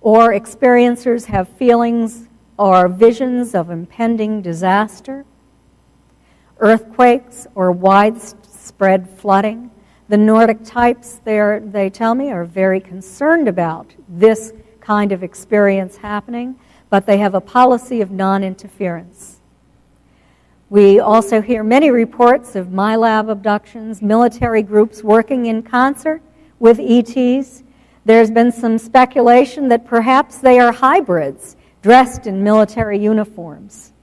or experiencers have feelings or visions of impending disaster, earthquakes or widespread flooding. The Nordic types, they tell me, are very concerned about this kind of experience happening, but they have a policy of non-interference. We also hear many reports of MILAB abductions, military groups working in concert with ETs. There's been some speculation that perhaps they are hybrids dressed in military uniforms.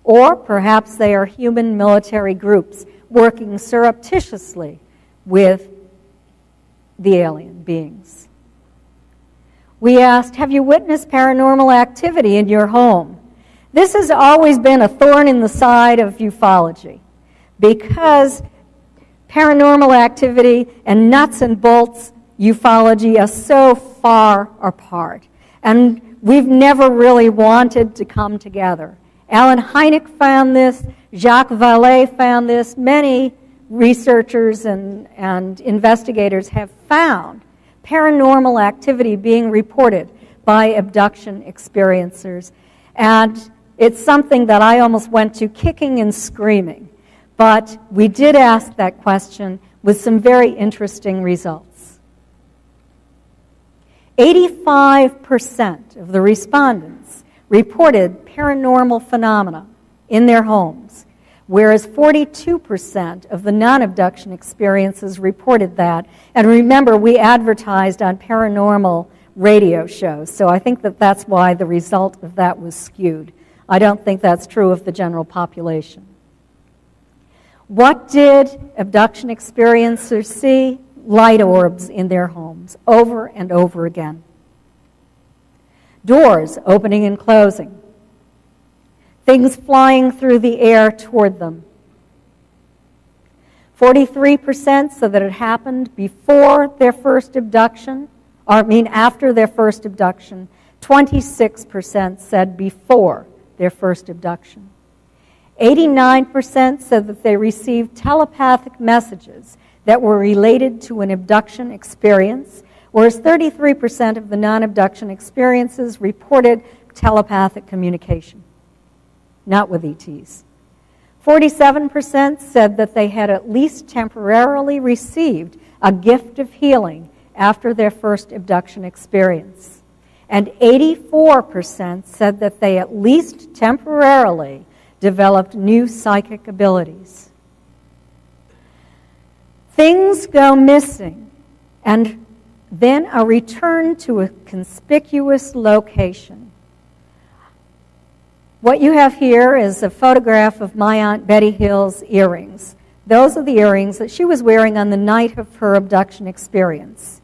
Or perhaps they are human military groups working surreptitiously with the alien beings. We asked, have you witnessed paranormal activity in your home? This has always been a thorn in the side of ufology because paranormal activity and nuts and bolts ufology are so far apart. And we've never really wanted to come together. Alan Hynek found this, Jacques Vallée found this, many researchers and investigators have found paranormal activity being reported by abduction experiencers. And it's something that I almost went to kicking and screaming. But we did ask that question with some very interesting results. 85% of the respondents reported paranormal phenomena in their homes, whereas 42% of the non-abduction experiences reported that. And remember, we advertised on paranormal radio shows, so I think that that's why the result of that was skewed. I don't think that's true of the general population. What did abduction experiencers see? Light orbs in their homes, over and over again. Doors opening and closing. Things flying through the air toward them. 43% said that it happened before their first abduction, after their first abduction. 26% said before their first abduction. 89% said that they received telepathic messages that were related to an abduction experience, whereas 33% of the non-abduction experiences reported telepathic communication, not with ETs. 47% said that they had at least temporarily received a gift of healing after their first abduction experience. And 84% said that they at least temporarily developed new psychic abilities. Things go missing and then are returned to a conspicuous location. What you have here is a photograph of my Aunt Betty Hill's earrings. Those are the earrings that she was wearing on the night of her abduction experience.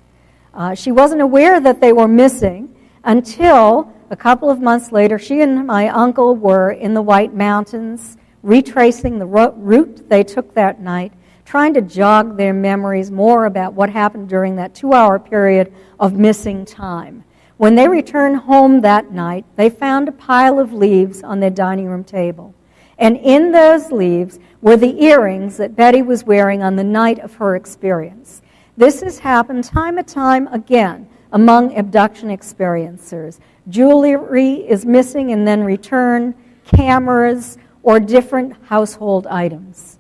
She wasn't aware that they were missing until a couple of months later. She and my uncle were in the White Mountains, retracing the route they took that night, trying to jog their memories more about what happened during that 2-hour period of missing time. When they returned home that night, they found a pile of leaves on their dining room table. And in those leaves were the earrings that Betty was wearing on the night of her experience. This has happened time and time again among abduction experiencers. Jewelry is missing and then returned, cameras, or different household items,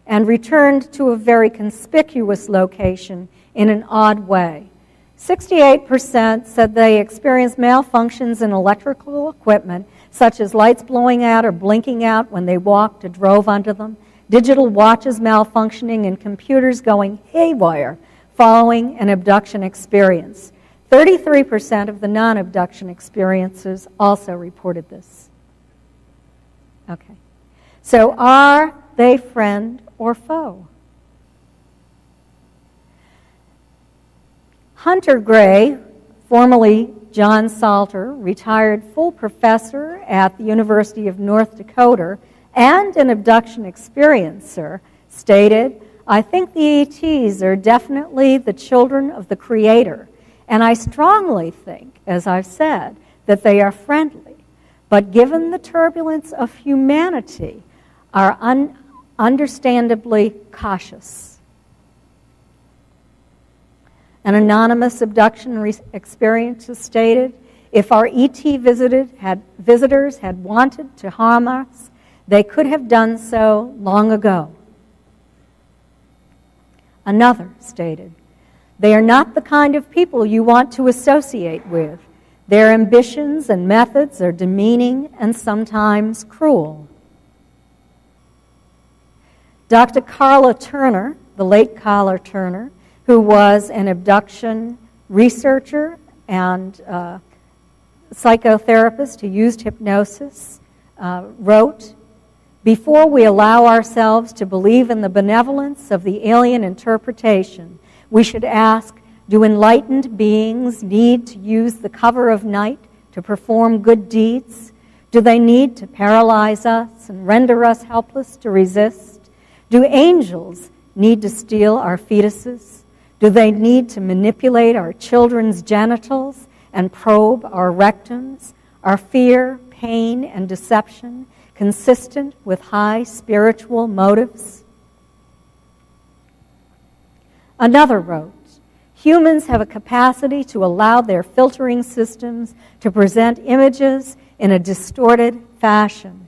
and returned to a very conspicuous location in an odd way. 68% said they experienced malfunctions in electrical equipment, such as lights blowing out or blinking out when they walked or drove under them, digital watches malfunctioning, and computers going haywire following an abduction experience. 33% of the non-abduction experiencers also reported this. Okay. So are they friend or foe? Hunter Gray, formerly John Salter, retired full professor at the University of North Dakota and an abduction experiencer, stated, "I think the ETs are definitely the children of the Creator, and I strongly think, as I've said, that they are friendly, but given the turbulence of humanity, are understandably cautious." An anonymous abduction experiencer stated, if our ET visitors had wanted to harm us, they could have done so long ago. Another stated, they are not the kind of people you want to associate with. Their ambitions and methods are demeaning and sometimes cruel. Dr. Carla Turner, the late Carla Turner, who was an abduction researcher and psychotherapist who used hypnosis, wrote, before we allow ourselves to believe in the benevolence of the alien interpretation, we should ask, do enlightened beings need to use the cover of night to perform good deeds? Do they need to paralyze us and render us helpless to resist? Do angels need to steal our fetuses? Do they need to manipulate our children's genitals and probe our rectums? Are fear, pain, and deception consistent with high spiritual motives? Another wrote, humans have a capacity to allow their filtering systems to present images in a distorted fashion.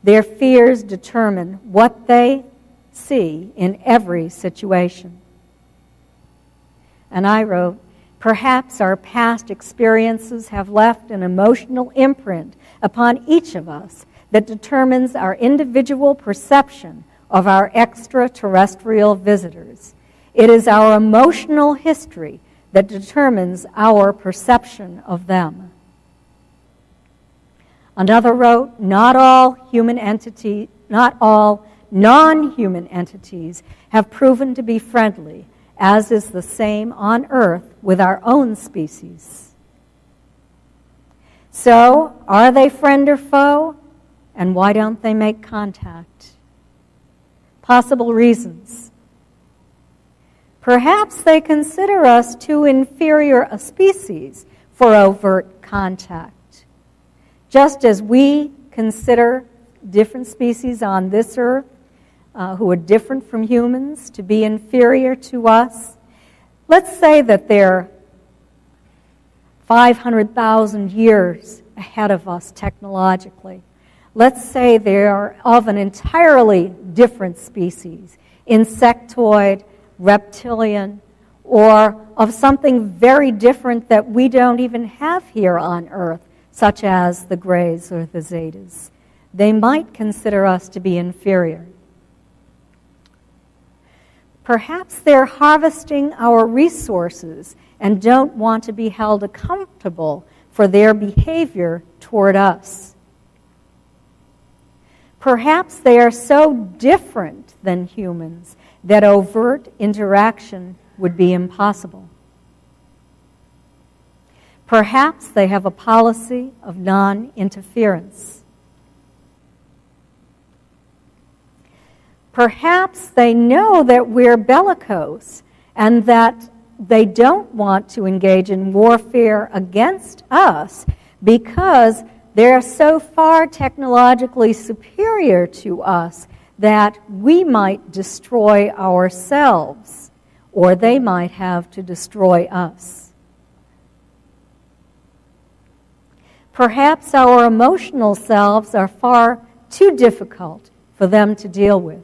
Their fears determine what they see in every situation. And I wrote, perhaps our past experiences have left an emotional imprint upon each of us that determines our individual perception of our extraterrestrial visitors. It is our emotional history that determines our perception of them. Another wrote, not all non-human entities have proven to be friendly, as is the same on Earth with our own species. So, are they friend or foe? And why don't they make contact? Possible reasons. Perhaps they consider us too inferior a species for overt contact. Just as we consider different species on this earth who are different from humans to be inferior to us, let's say that they're 500,000 years ahead of us technologically. Let's say they are of an entirely different species, insectoid, reptilian, or of something very different that we don't even have here on Earth, such as the Greys or the Zetas. They might consider us to be inferior. Perhaps they're harvesting our resources and don't want to be held accountable for their behavior toward us. Perhaps they are so different than humans that overt interaction would be impossible. Perhaps they have a policy of non-interference. Perhaps they know that we're bellicose and that they don't want to engage in warfare against us because they're so far technologically superior to us that we might destroy ourselves, or they might have to destroy us. Perhaps our emotional selves are far too difficult for them to deal with.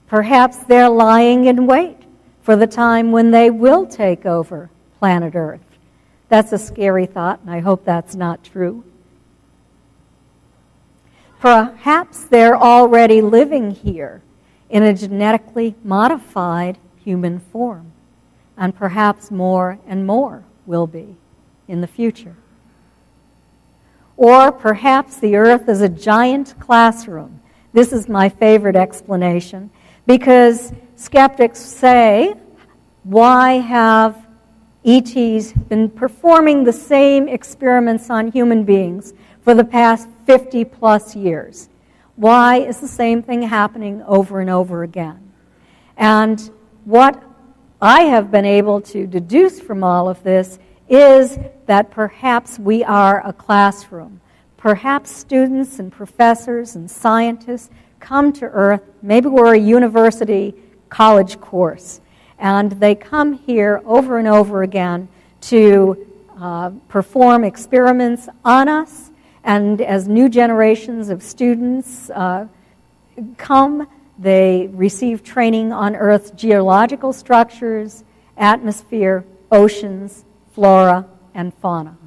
Perhaps they're lying in wait for the time when they will take over planet Earth. That's a scary thought, and I hope that's not true. Perhaps they're already living here in a genetically modified human form, and perhaps more and more will be in the future. Or perhaps the Earth is a giant classroom. This is my favorite explanation, because skeptics say, why have ETs been performing the same experiments on human beings for the past 50 plus years? Why is the same thing happening over and over again? And what I have been able to deduce from all of this is that perhaps we are a classroom. Perhaps students and professors and scientists come to Earth, maybe we're a university college course, And they come here over and over again to perform experiments on us. And as new generations of students come, they receive training on Earth's geological structures, atmosphere, oceans, flora, and fauna.